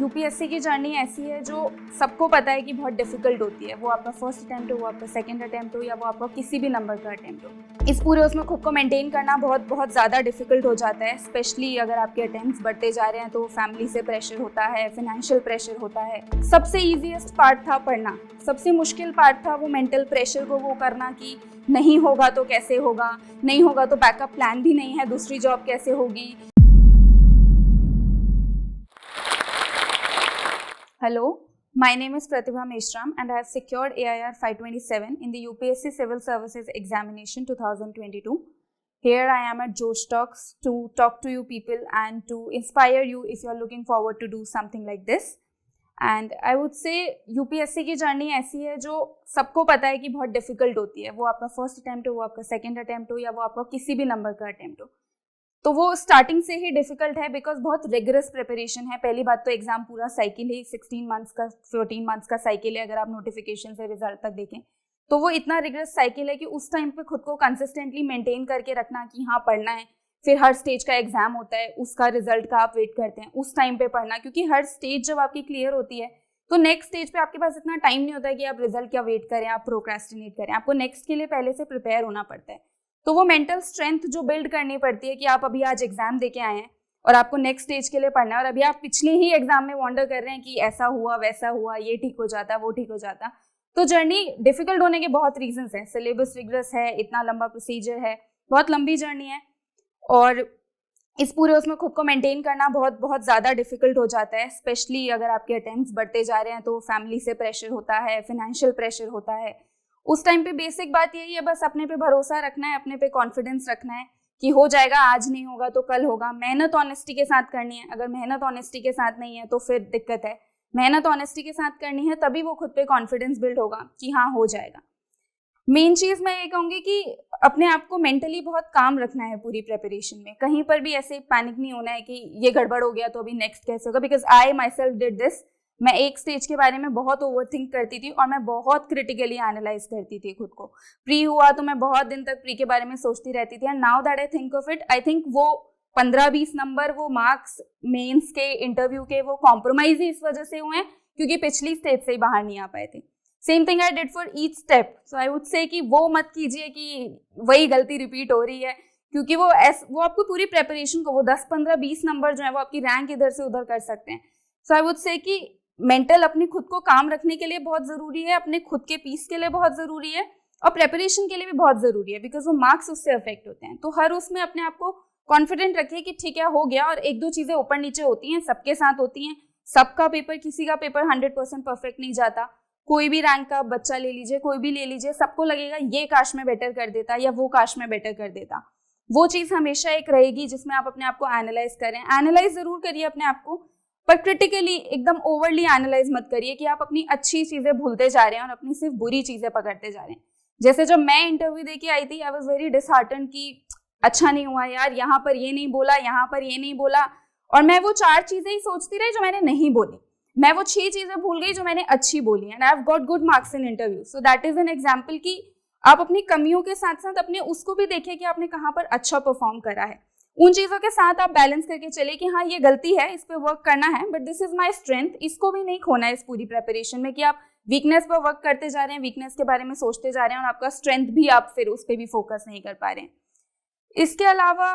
UPSC की journey ऐसी है जो सबको पता है कि बहुत डिफिकल्ट होती है। वो आपका फर्स्ट अटेम्प्ट हो, वो आपका सेकंड अटेम्प्ट हो, या वो आपका किसी भी नंबर का अटेम्प्ट हो। इस पूरे उसमें खुद को मेंटेन करना बहुत ज़्यादा डिफिकल्ट हो जाता है। स्पेशली अगर आपके अटेम्प्ट्स बढ़ते जा रहे हैं तो फैमिली से प्रेशर होता है, फाइनेंशियल प्रेशर होता है। सबसे ईजीएस्ट पार्ट था पढ़ना, सबसे मुश्किल पार्ट था वो मेंटल प्रेशर को वो करना कि नहीं होगा तो कैसे होगा, नहीं होगा तो बैकअप प्लान भी नहीं है, दूसरी जॉब कैसे होगी। Hello, my name is Pratibha Meshram and I have secured AIR 527 in the UPSC Civil Services Examination 2022. Here I am at Josh Talks to talk to you people and to inspire you if you are looking forward to do something like this. And I would say UPSC की journey ऐसी है जो सबको पता है कि बहुत difficult होती है। वो आपका फर्स्ट अटेम्प्ट हो, वो आपका सेकंड अटेम्प्ट हो, या वो आपका किसी भी नंबर का अटेम्प्ट हो, तो वो स्टार्टिंग से ही डिफिकल्ट है बिकॉज बहुत रिगरस प्रिपरेशन है। पहली बात तो एग्जाम पूरा साइकिल ही 16 मंथ्स का 14 मंथ्स का साइकिल है। अगर आप नोटिफिकेशन से रिजल्ट तक देखें तो वो इतना रिगरस साइकिल है कि उस टाइम पे खुद को कंसिस्टेंटली मेंटेन करके रखना कि हाँ पढ़ना है। फिर हर स्टेज का एग्जाम होता है, उसका रिजल्ट का आप वेट करते हैं, उस टाइम पे पढ़ना, क्योंकि हर स्टेज जब आपकी क्लियर होती है तो नेक्स्ट स्टेज पे आपके पास इतना टाइम नहीं होता है कि आप रिजल्ट का वेट करें, आप प्रोक्रेस्टिनेट करें। आपको नेक्स्ट के लिए पहले से प्रिपेयर होना पड़ता है। तो वो मेंटल स्ट्रेंथ जो बिल्ड करनी पड़ती है कि आप अभी आज एग्जाम देके आए हैं और आपको नेक्स्ट स्टेज के लिए पढ़ना है, और अभी आप पिछले ही एग्जाम में वॉन्डर कर रहे हैं कि ऐसा हुआ वैसा हुआ, ये ठीक हो जाता, वो ठीक हो जाता। तो जर्नी डिफिकल्ट होने के बहुत रीजंस हैं। सिलेबस रिग्रेस है, इतना लंबा प्रोसीजर है, बहुत लंबी जर्नी है, और इस पूरे उसमें खुद को मेंटेन करना बहुत ज़्यादा डिफिकल्ट हो जाता है। स्पेशली अगर आपके अटेम्प्ट्स बढ़ते जा रहे हैं तो फैमिली से प्रेशर होता है, फाइनेंशियल प्रेशर होता है। उस टाइम पे बेसिक बात यही है, बस अपने पे भरोसा रखना है, अपने पे कॉन्फिडेंस रखना है कि हो जाएगा, आज नहीं होगा तो कल होगा। मेहनत ऑनेस्टी के साथ करनी है। अगर मेहनत ऑनेस्टी के साथ नहीं है तो फिर दिक्कत है। मेहनत ऑनेस्टी के साथ करनी है, तभी वो खुद पे कॉन्फिडेंस बिल्ड होगा कि हाँ हो जाएगा। मेन चीज़ मैं ये कहूँगी कि अपने आप को मेंटली बहुत काम रखना है पूरी प्रिपरेशन में। कहीं पर भी ऐसे पैनिक नहीं होना है कि ये गड़बड़ हो गया तो अभी नेक्स्ट कैसे होगा, because I my self did this. मैं एक स्टेज के बारे में बहुत ओवरथिंक करती थी और मैं बहुत क्रिटिकली एनालाइज करती थी खुद को। प्री हुआ तो मैं बहुत दिन तक प्री के बारे में सोचती रहती थी, and now that I think of it, I think वो 15-20 नंबर वो मार्क्स मेंस के, इंटरव्यू के, वो कॉम्प्रोमाइज ही इस वजह से हुए हैं क्योंकि पिछली स्टेज से ही बाहर नहीं आ पाए थे। Same thing I did for each step. So I would से कि वो मत कीजिए कि वही गलती रिपीट हो रही है, क्योंकि वो आपको पूरी प्रिपरेशन को, वो 10, 15, 20 नंबर जो है वो आपकी रैंक इधर से उधर कर सकते हैं। सो आई वुड से कि मेंटल अपनी खुद को काम रखने के लिए बहुत ज़रूरी है, अपने खुद के पीस के लिए बहुत ज़रूरी है, और प्रेपरेशन के लिए भी बहुत ज़रूरी है, बिकॉज वो मार्क्स उससे अफेक्ट होते हैं। तो हर उसमें अपने आप को कॉन्फिडेंट रखिए कि ठीक है हो गया। और एक दो चीज़ें ऊपर नीचे होती हैं, सबके साथ होती हैं। सबका पेपर, किसी का पेपर 100% परफेक्ट नहीं जाता। कोई भी रैंक का बच्चा ले लीजिए, कोई भी ले लीजिए, सबको लगेगा ये काश में बेटर कर देता या वो काश में बेटर कर देता। वो चीज़ हमेशा एक रहेगी जिसमें आप अपने आप को एनालाइज करें। एनालाइज ज़रूर करिए अपने आप को, पर क्रिटिकली एकदम ओवरली एनालाइज मत करिए कि आप अपनी अच्छी चीज़ें भूलते जा रहे हैं और अपनी सिर्फ बुरी चीज़ें पकड़ते जा रहे हैं। जैसे जब मैं इंटरव्यू दे के आई थी, आई वॉज वेरी डिसहार्टन कि अच्छा नहीं हुआ यार, यहाँ पर ये नहीं बोला, यहाँ पर ये नहीं बोला, और मैं वो 4 चीज़ें ही सोचती रही जो मैंने नहीं बोली। मैं वो 6 चीज़ें भूल गई जो मैंने अच्छी बोली, and I have got good marks in interview. So that is an example कि आप अपनी कमियों के साथ साथ अपने उसको भी देखिए कि आपने कहाँ पर अच्छा परफॉर्म करा है। उन चीज़ों के साथ आप बैलेंस करके चलिए कि हाँ ये गलती है, इस पर वर्क करना है, but this is my strength. इसको भी नहीं खोना है इस पूरी प्रिपरेशन में कि आप वीकनेस पर वर्क करते जा रहे हैं, वीकनेस के बारे में सोचते जा रहे हैं, और आपका स्ट्रेंथ भी आप फिर उस पर भी फोकस नहीं कर पा रहे हैं। इसके अलावा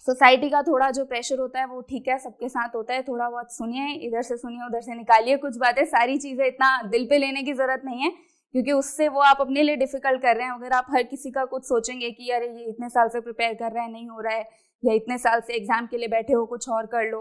सोसाइटी का थोड़ा जो प्रेशर होता है वो ठीक है, सबके साथ होता है। थोड़ा बहुत सुनिए, इधर से सुनिए, उधर से निकालिए कुछ बातें। सारी चीज़ें इतना दिल पे लेने की ज़रूरत नहीं है, क्योंकि उससे वो आप अपने लिए डिफिकल्ट कर रहे हैं। अगर आप हर किसी का कुछ सोचेंगे कि अरे ये इतने साल से प्रिपेयर कर रहा है, नहीं हो रहा है, या इतने साल से एग्जाम के लिए बैठे हो, कुछ और कर लो,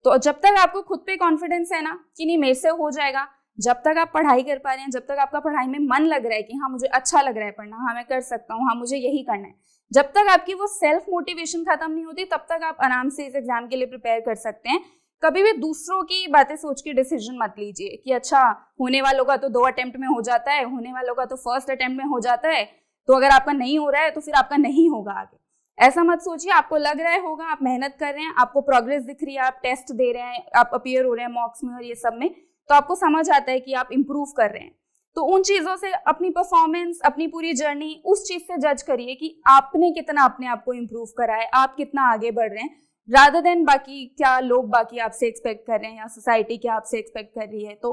तो जब तक आपको खुद पे कॉन्फिडेंस है ना कि नहीं मेरे से हो जाएगा, जब तक आप पढ़ाई कर पा रहे हैं, जब तक आपका पढ़ाई में मन लग रहा है कि हाँ मुझे अच्छा लग रहा है पढ़ना, हाँ मैं कर सकता हूँ, हाँ मुझे यही करना है, जब तक आपकी वो सेल्फ मोटिवेशन खत्म नहीं होती, तब तक आप आराम से इस एग्जाम के लिए प्रिपेयर कर सकते हैं। कभी भी दूसरों की बातें सोच के डिसीजन मत लीजिए कि अच्छा होने वालों का तो 2 अटेम्प्ट में हो जाता है, होने वालों का तो फर्स्ट अटेम्प्ट में हो जाता है, तो अगर आपका नहीं हो रहा है तो फिर आपका नहीं होगा आगे। ऐसा मत सोचिए। आपको लग रहा है होगा, आप मेहनत कर रहे हैं, आपको प्रोग्रेस दिख रही है, आप टेस्ट दे रहे हैं, आप अपीयर हो रहे हैं मॉक्स में और ये सब में, तो आपको समझ आता है कि आप इम्प्रूव कर रहे हैं। तो उन चीज़ों से अपनी परफॉर्मेंस, अपनी पूरी जर्नी उस चीज़ से जज करिए कि आपने कितना अपने आप को इम्प्रूव करा है, आप कितना आगे बढ़ रहे हैं। रादर देन बाकी क्या लोग बाकी आपसे एक्सपेक्ट कर रहे हैं या सोसाइटी क्या आपसे एक्सपेक्ट कर रही है। तो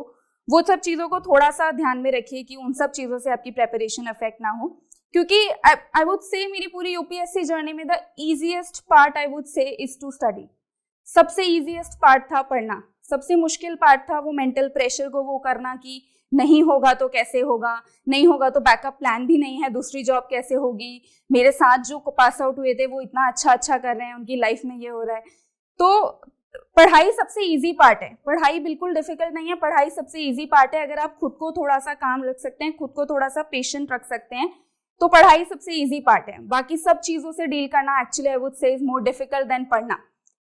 वो सब चीज़ों को थोड़ा सा ध्यान में रखिए कि उन सब चीज़ों से आपकी प्रेपरेशन अफेक्ट ना हो, क्योंकि आई वुड से मेरी पूरी यूपीएससी जर्नी में the easiest part I would say is to study. सबसे ईजीएस्ट पार्ट था पढ़ना, सबसे मुश्किल पार्ट था वो मेंटल प्रेशर को वो करना कि नहीं होगा तो कैसे होगा, नहीं होगा तो बैकअप प्लान भी नहीं है, दूसरी जॉब कैसे होगी, मेरे साथ जो पास आउट हुए थे वो इतना अच्छा कर रहे हैं, उनकी लाइफ में ये हो रहा है। तो पढ़ाई सबसे इजी पार्ट है, पढ़ाई बिल्कुल डिफिकल्ट नहीं है, पढ़ाई सबसे इजी पार्ट है। अगर आप खुद को थोड़ा सा काम रख सकते हैं, खुद को थोड़ा सा पेशेंट रख सकते हैं, तो पढ़ाई सबसे इजी पार्ट है। बाकी सब चीज़ों से डील करना actually I would say is more difficult than पढ़ना।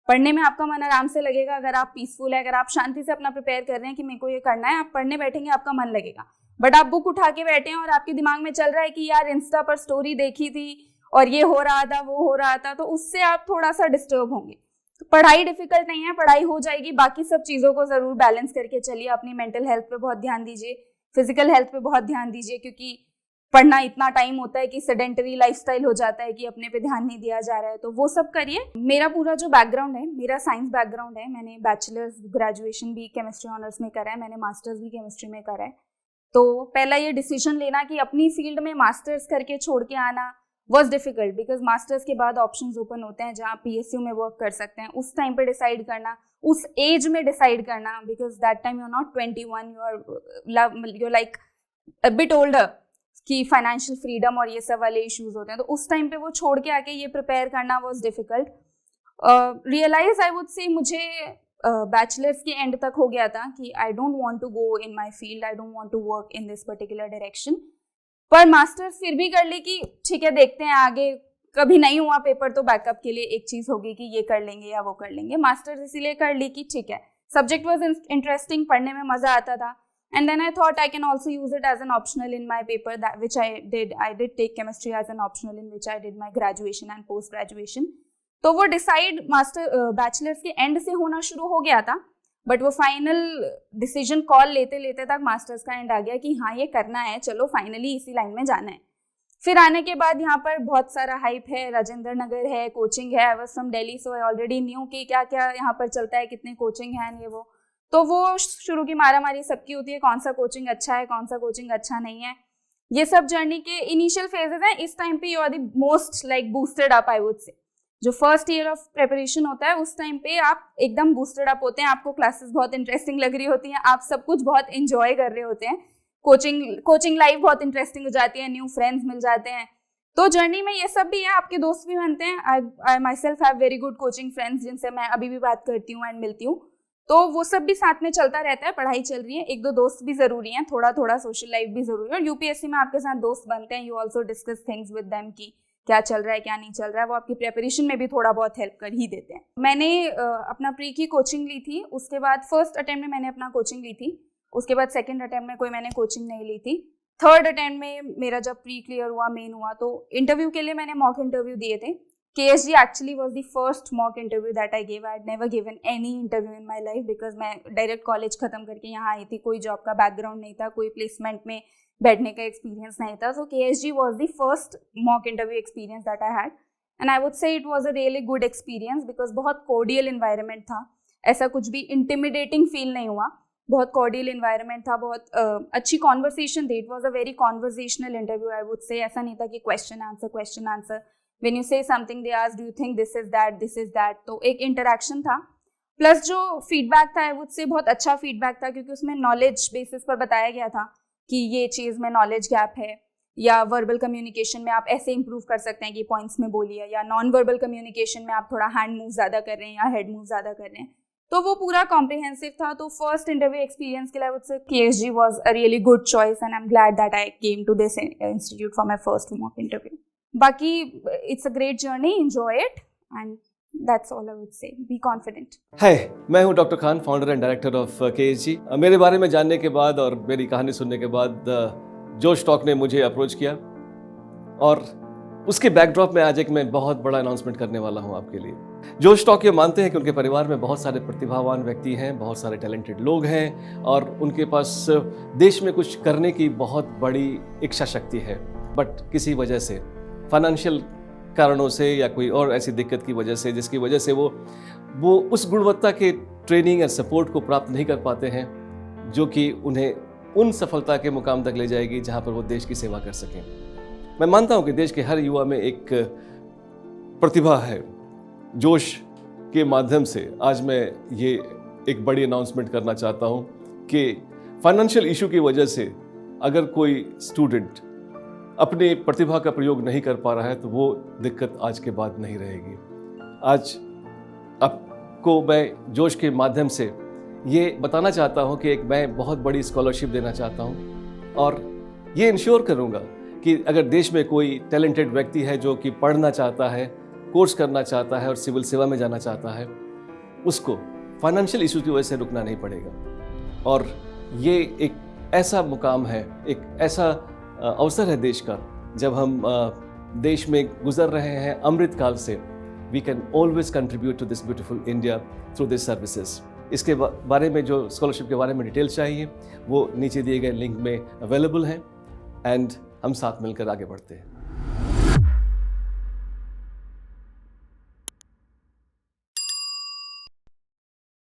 पढ़ने में आपका मन आराम से लगेगा, अगर आप पीसफुल है, अगर आप शांति से अपना प्रिपेयर कर रहे हैं कि मेरे को ये करना है, आप पढ़ने बैठेंगे आपका मन लगेगा। बट आप बुक उठा के बैठे हैं और आपके दिमाग में चल रहा है कि यार इंस्टा पर स्टोरी देखी थी और ये हो रहा था वो हो रहा था, तो उससे आप थोड़ा सा डिस्टर्ब होंगे। तो पढ़ाई डिफिकल्ट नहीं है, पढ़ाई हो जाएगी। बाकी सब चीज़ों को ज़रूर बैलेंस करके चलिए। अपनी मेंटल हेल्थ पे बहुत ध्यान दीजिए, फिजिकल हेल्थ पे बहुत ध्यान दीजिए, क्योंकि पढ़ना इतना टाइम होता है कि सेडेंटरी लाइफस्टाइल हो जाता है कि अपने पे ध्यान नहीं दिया जा रहा है, तो वो सब करिए। मेरा पूरा जो बैकग्राउंड है, मेरा साइंस बैकग्राउंड है, मैंने बैचलर्स ग्रेजुएशन भी केमिस्ट्री ऑनर्स में करा है, मैंने मास्टर्स भी केमिस्ट्री में करा है। तो पहला ये डिसीजन लेना कि अपनी फील्ड में मास्टर्स करके छोड़ के आना वॉज डिफिकल्ट, बिकॉज मास्टर्स के बाद ऑप्शंस ओपन होते हैं जहाँ PSU में वर्क कर सकते हैं। उस टाइम पे डिसाइड करना, उस एज में डिसाइड करना, because that time you are not 21, you are like a bit older, कि फाइनेंशियल फ्रीडम और ये सब वाले इश्यूज होते हैं। तो उस टाइम पे वो छोड़ के आके ये प्रिपेयर करना was difficult. Realise I would say मुझे बैचलर्स के एंड तक हो गया था कि I don't want to go in my field, I don't want to work in this particular direction. पर मास्टर्स फिर भी कर ली कि ठीक है देखते हैं आगे, कभी नहीं हुआ पेपर तो बैकअप के लिए एक चीज़ होगी कि ये कर लेंगे या वो कर लेंगे। मास्टर्स इसीलिए कर ली कि ठीक है, सब्जेक्ट वॉज इंटरेस्टिंग, पढ़ने में मज़ा आता था। And then I thought I can also use it as an optional in my paper, that which I did. I did take chemistry as an optional in which I did my graduation and post graduation. तो वो decide bachelors के and से होना शुरू हो गया था, but वो फाइनल डिसीजन कॉल लेते लेते तक मास्टर्स का एंड आ गया कि हाँ ये करना है, चलो फाइनली इसी लाइन में जाना है। फिर आने के बाद यहाँ पर बहुत सारा हाइप है, राजेंद्र नगर है, कोचिंग है। I was from Delhi, so I already knew कि क्या क्या यहाँ पर चलता है, कितने कोचिंग हैं, ये वो। तो वो शुरू की मारामारी सबकी होती है, कौन सा कोचिंग अच्छा है, कौन सा कोचिंग अच्छा नहीं है। ये सब जर्नी के इनिशियल फेजेस हैं। इस टाइम पे you are the most like boosted up I would say. जो फर्स्ट ईयर ऑफ प्रिपरेशन होता है उस टाइम पे आप एकदम बूस्टेड अप होते हैं, आपको क्लासेस बहुत इंटरेस्टिंग लग रही होती हैं, आप सब कुछ बहुत इंजॉय कर रहे होते हैं, कोचिंग लाइफ बहुत इंटरेस्टिंग हो जाती है, न्यू फ्रेंड्स मिल जाते हैं। तो जर्नी में ये सब भी है, आपके दोस्त भी बनते हैं। I myself have very good coaching friends जिनसे मैं अभी भी बात करती हूँ एंड मिलती हूँ। तो वो सब भी साथ में चलता रहता है, पढ़ाई चल रही है, एक दो दोस्त भी जरूरी हैं, थोड़ा थोड़ा सोशल लाइफ भी जरूरी है। और यूपीएससी में आपके साथ दोस्त बनते हैं, you also discuss things with them कि क्या चल रहा है क्या नहीं चल रहा है, वो आपकी प्रिपरेशन में भी थोड़ा बहुत हेल्प कर ही देते हैं। मैंने अपना प्री की कोचिंग ली थी, उसके बाद फर्स्ट अटेम्प्ट में मैंने अपना कोचिंग ली थी, उसके बाद सेकेंड अटेम्प्ट में कोई मैंने कोचिंग नहीं ली थी। थर्ड अटेम्प्ट में मेरा जब प्री क्लियर हुआ, मेन हुआ, तो इंटरव्यू के लिए मैंने मॉक इंटरव्यू दिए थे। KSG actually was the first mock interview that I gave. I had never given any interview in my life because मैं डायरेक्ट कॉलेज खत्म करके यहाँ आई थी, कोई जॉब का बैकग्राउंड नहीं था, कोई प्लेसमेंट में बैठने का एक्सपीरियंस नहीं था। So KSG was the first mock interview experience that I had, and I would say it was a really good experience because बहुत cordial environment था, ऐसा कुछ भी intimidating feel नहीं हुआ, बहुत cordial environment था, बहुत अच्छी conversation थी। It was a very conversational interview I would say, ऐसा नहीं था कि question answer। When you say something they ask, do you think this is that, तो एक इंटरेक्शन था। प्लस जो फीडबैक था वो से बहुत अच्छा फीडबैक था, क्योंकि उसमें नॉलेज बेसिस पर बताया गया था कि ये चीज़ में नॉलेज गैप है, या वर्बल कम्युनिकेशन में आप ऐसे इंप्रूव कर सकते हैं कि पॉइंट्स में बोलिए, या नॉन वर्बल कम्युनिकेशन में आप थोड़ा हैंड मूव ज़्यादा कर रहे हैं या हेड मूव ज़्यादा कर रहे हैं। तो वो पूरा कॉम्प्रिहेंसिव था। तो फर्स्ट इंटरव्यू एक्सपीरियंस के लिए वो से KSG was a really good choice, and I am glad that I came to this institute for my first mock interview. बाकी it's a great journey, enjoy it, and that's all I would say. Be confident. Hi, मैं हूं doctor Khan, founder and director of KSG। मेरे बारे में जानने के बाद और मेरी कहानी सुनने के बाद जोश टॉक ने मुझे अप्रोच किया, और उसके बैकड्रॉप में आज एक मैं बहुत बड़ा अनाउंसमेंट करने वाला हूं आपके लिए। जोश टॉक ये मानते हैं कि उनके परिवार में बहुत सारे प्रतिभावान व्यक्ति हैं, बहुत सारे टैलेंटेड लोग हैं, और उनके पास देश में कुछ करने की बहुत बड़ी इच्छा शक्ति है, बट किसी वजह से फाइनेंशियल कारणों से या कोई और ऐसी दिक्कत की वजह से जिसकी वजह से वो उस गुणवत्ता के ट्रेनिंग या सपोर्ट को प्राप्त नहीं कर पाते हैं जो कि उन्हें उन सफलता के मुकाम तक ले जाएगी जहां पर वो देश की सेवा कर सकें। मैं मानता हूं कि देश के हर युवा में एक प्रतिभा है। जोश के माध्यम से आज मैं ये एक बड़ी अनाउंसमेंट करना चाहता हूं कि फाइनेंशियल इशू की वजह से अगर कोई स्टूडेंट अपनी प्रतिभा का प्रयोग नहीं कर पा रहा है तो वो दिक्कत आज के बाद नहीं रहेगी। आज आपको मैं जोश के माध्यम से ये बताना चाहता हूँ कि मैं बहुत बड़ी स्कॉलरशिप देना चाहता हूँ और ये इंश्योर करूँगा कि अगर देश में कोई टैलेंटेड व्यक्ति है जो कि पढ़ना चाहता है, कोर्स करना चाहता है और सिविल सेवा में जाना चाहता है, उसको फाइनेंशियल इशू की वजह से रुकना नहीं पड़ेगा। और ये एक ऐसा मुकाम है, एक ऐसा अवसर है देश का, जब हम देश में गुजर रहे हैं अमृत काल से, we can always contribute to this beautiful India through this services. इसके बारे में जो स्कॉलरशिप के बारे में डिटेल्स चाहिए वो नीचे दिए गए लिंक में अवेलेबल हैं एंड हम साथ मिलकर आगे बढ़ते हैं।